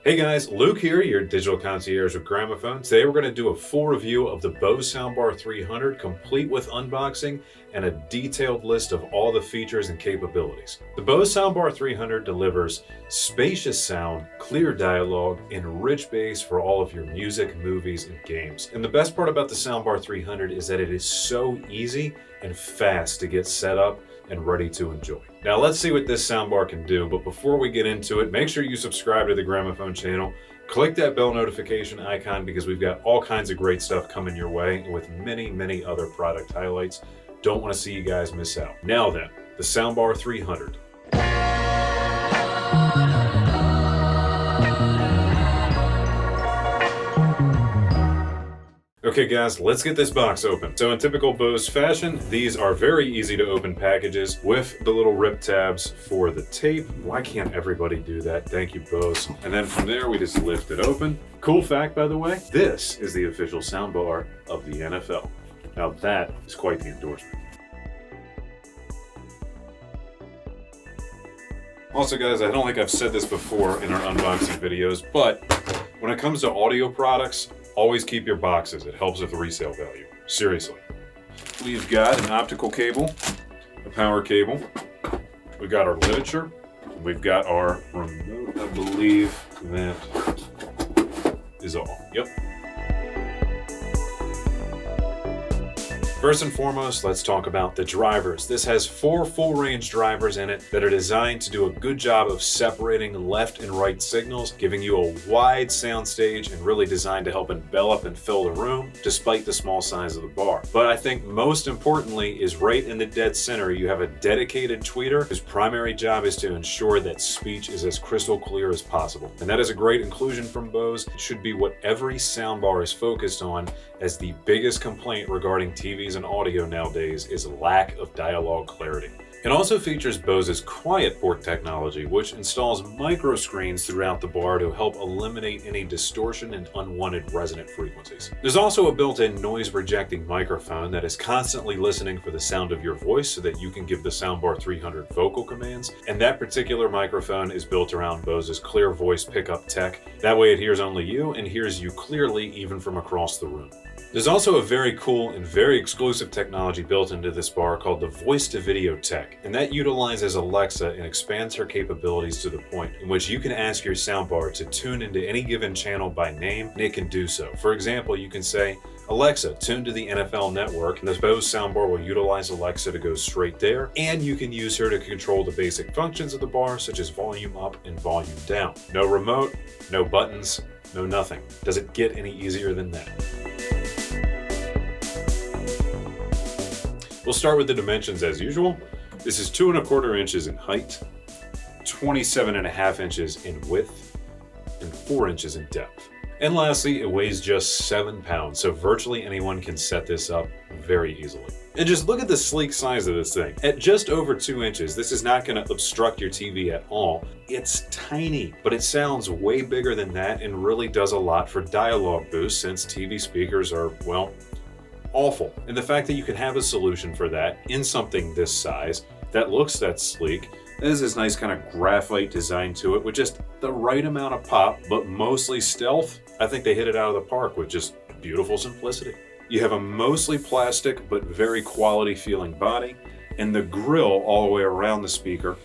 Hey guys, Luke here, your digital concierge with Gramophone. Today we're going to do a full review of the Bose Soundbar 300, complete with unboxing and a detailed list of all the features and capabilities. The Bose Soundbar 300 delivers spacious sound, clear dialogue, and rich bass for all of your music, movies, and games. And the best part about the Soundbar 300 is that it is so easy and fast to get set up and ready to enjoy. Now let's see what this soundbar can do, but before we get into it, make sure you subscribe to the Gramophone channel. Click that bell notification icon because we've got all kinds of great stuff coming your way and with many other product highlights. Don't want to see you guys miss out. Now then, the Soundbar 300. Okay guys, let's get this box open. So in typical Bose fashion, these are very easy to open packages with the little rip tabs for the tape. Why can't everybody do that? Thank you, Bose. And then from there, we just lift it open. Cool fact, by the way, this is the official soundbar of the NFL. Now that is quite the endorsement. Also guys, I don't think I've said this before in our unboxing videos, but when it comes to audio products, always keep your boxes. It helps with resale value. Seriously. We've got an optical cable, a power cable. We've got our literature. We've got our remote. I believe that is all. Yep. First and foremost, let's talk about the drivers. This has 4 full-range drivers in it that are designed to do a good job of separating left and right signals, giving you a wide sound stage and really designed to help envelop and fill the room despite the small size of the bar. But I think most importantly is right in the dead center, you have a dedicated tweeter whose primary job is to ensure that speech is as crystal clear as possible. And that is a great inclusion from Bose. It should be what every soundbar is focused on, as the biggest complaint regarding TVs and audio nowadays is lack of dialogue clarity. It also features Bose's Quiet Port technology, which installs micro screens throughout the bar to help eliminate any distortion and unwanted resonant frequencies. There's also a built-in noise-rejecting microphone that is constantly listening for the sound of your voice so that you can give the Soundbar 300 vocal commands, and that particular microphone is built around Bose's clear voice pickup tech. That way it hears only you and hears you clearly even from across the room. There's also a very cool and very exclusive technology built into this bar called the voice-to-video tech, and that utilizes Alexa and expands her capabilities to the point in which you can ask your soundbar to tune into any given channel by name, and it can do so. For example, you can say, "Alexa, tune to the NFL Network," and the Bose soundbar will utilize Alexa to go straight there, and you can use her to control the basic functions of the bar, such as volume up and volume down. No remote, no buttons, no nothing. Does it get any easier than that? We'll start with the dimensions as usual. This is 2¼ inches in height, 27½ inches in width, and 4 inches in depth. And lastly, it weighs just 7 pounds, so virtually anyone can set this up very easily. And just look at the sleek size of this thing. At just over 2 inches, this is not going to obstruct your TV at all. It's tiny, but it sounds way bigger than that and really does a lot for dialogue boost, since TV speakers are, well, awful. And the fact that you can have a solution for that in something this size that looks that sleek, there's this nice kind of graphite design to it with just the right amount of pop, but mostly stealth. I think they hit it out of the park with just beautiful simplicity. You have a mostly plastic but very quality feeling body, and the grill all the way around the speaker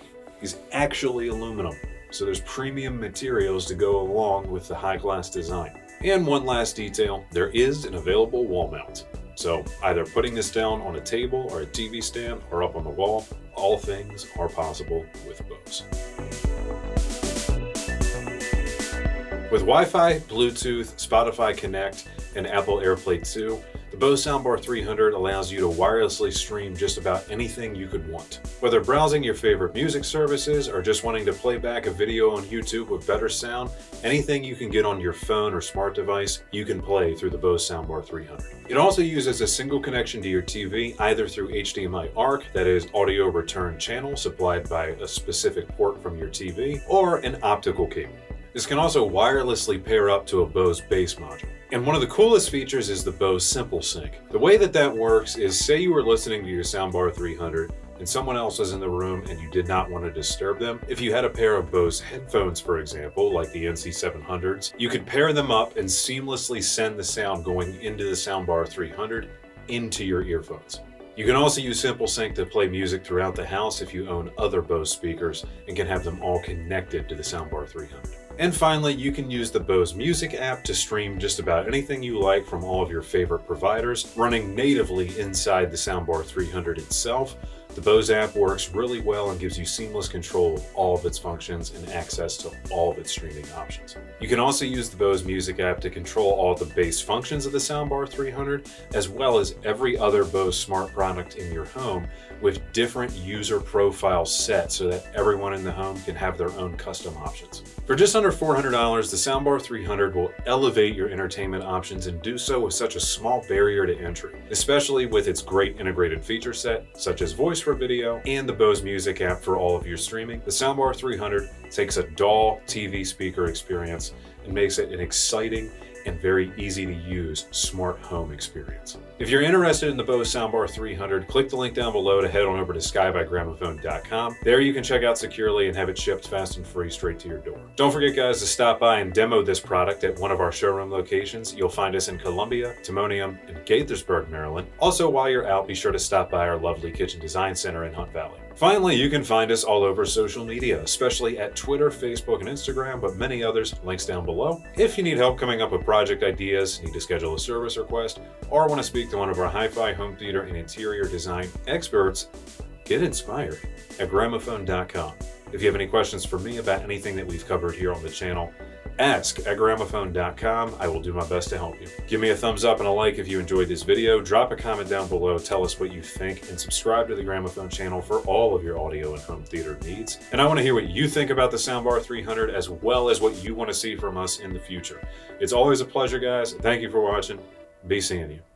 is actually aluminum. So there's premium materials to go along with the high-class design. And one last detail, there is an available wall mount. So either putting this down on a table or a TV stand or up on the wall, all things are possible with Bose. With Wi-Fi, Bluetooth, Spotify Connect, and Apple AirPlay 2, the Bose Soundbar 300 allows you to wirelessly stream just about anything you could want. Whether browsing your favorite music services or just wanting to play back a video on YouTube with better sound, anything you can get on your phone or smart device, you can play through the Bose Soundbar 300. It also uses a single connection to your TV, either through HDMI ARC, that is audio return channel supplied by a specific port from your TV, or an optical cable. This can also wirelessly pair up to a Bose bass module. And one of the coolest features is the Bose Simple Sync. The way that works is, say you were listening to your Soundbar 300 and someone else was in the room and you did not want to disturb them. If you had a pair of Bose headphones, for example, like the NC700s, you could pair them up and seamlessly send the sound going into the Soundbar 300 into your earphones. You can also use Simple Sync to play music throughout the house if you own other Bose speakers and can have them all connected to the Soundbar 300. And finally, you can use the Bose Music app to stream just about anything you like from all of your favorite providers, running natively inside the Soundbar 300 itself. The Bose app works really well and gives you seamless control of all of its functions and access to all of its streaming options. You can also use the Bose Music app to control all of the base functions of the Soundbar 300, as well as every other Bose Smart product in your home, with different user profiles set so that everyone in the home can have their own custom options. For just under $400, the Soundbar 300 will elevate your entertainment options and do so with such a small barrier to entry, especially with its great integrated feature set, such as voice for video and the Bose Music app for all of your streaming. The Soundbar 300 takes a dull TV speaker experience and makes it an exciting and very easy to use smart home experience. If you're interested in the Bose Soundbar 300, click the link down below to head on over to skybygramophone.com. There you can check out securely and have it shipped fast and free straight to your door. Don't forget, guys, to stop by and demo this product at one of our showroom locations. You'll find us in Columbia, Timonium, and Gaithersburg, Maryland. Also, while you're out, be sure to stop by our lovely Kitchen Design Center in Hunt Valley. Finally, you can find us all over social media, especially at Twitter, Facebook, and Instagram, but many others, links down below. If you need help coming up with project ideas, need to schedule a service request, or want to speak to one of our hi-fi, home theater, and interior design experts, get inspired at Gramophone.com. If you have any questions for me about anything that we've covered here on the channel, ask at Gramophone.com. I will do my best to help you. Give me a thumbs up and a like if you enjoyed this video. Drop a comment down below. Tell us what you think and subscribe to the Gramophone channel for all of your audio and home theater needs. And I want to hear what you think about the Soundbar 300 as well as what you want to see from us in the future. It's always a pleasure, guys. Thank you for watching. Be seeing you.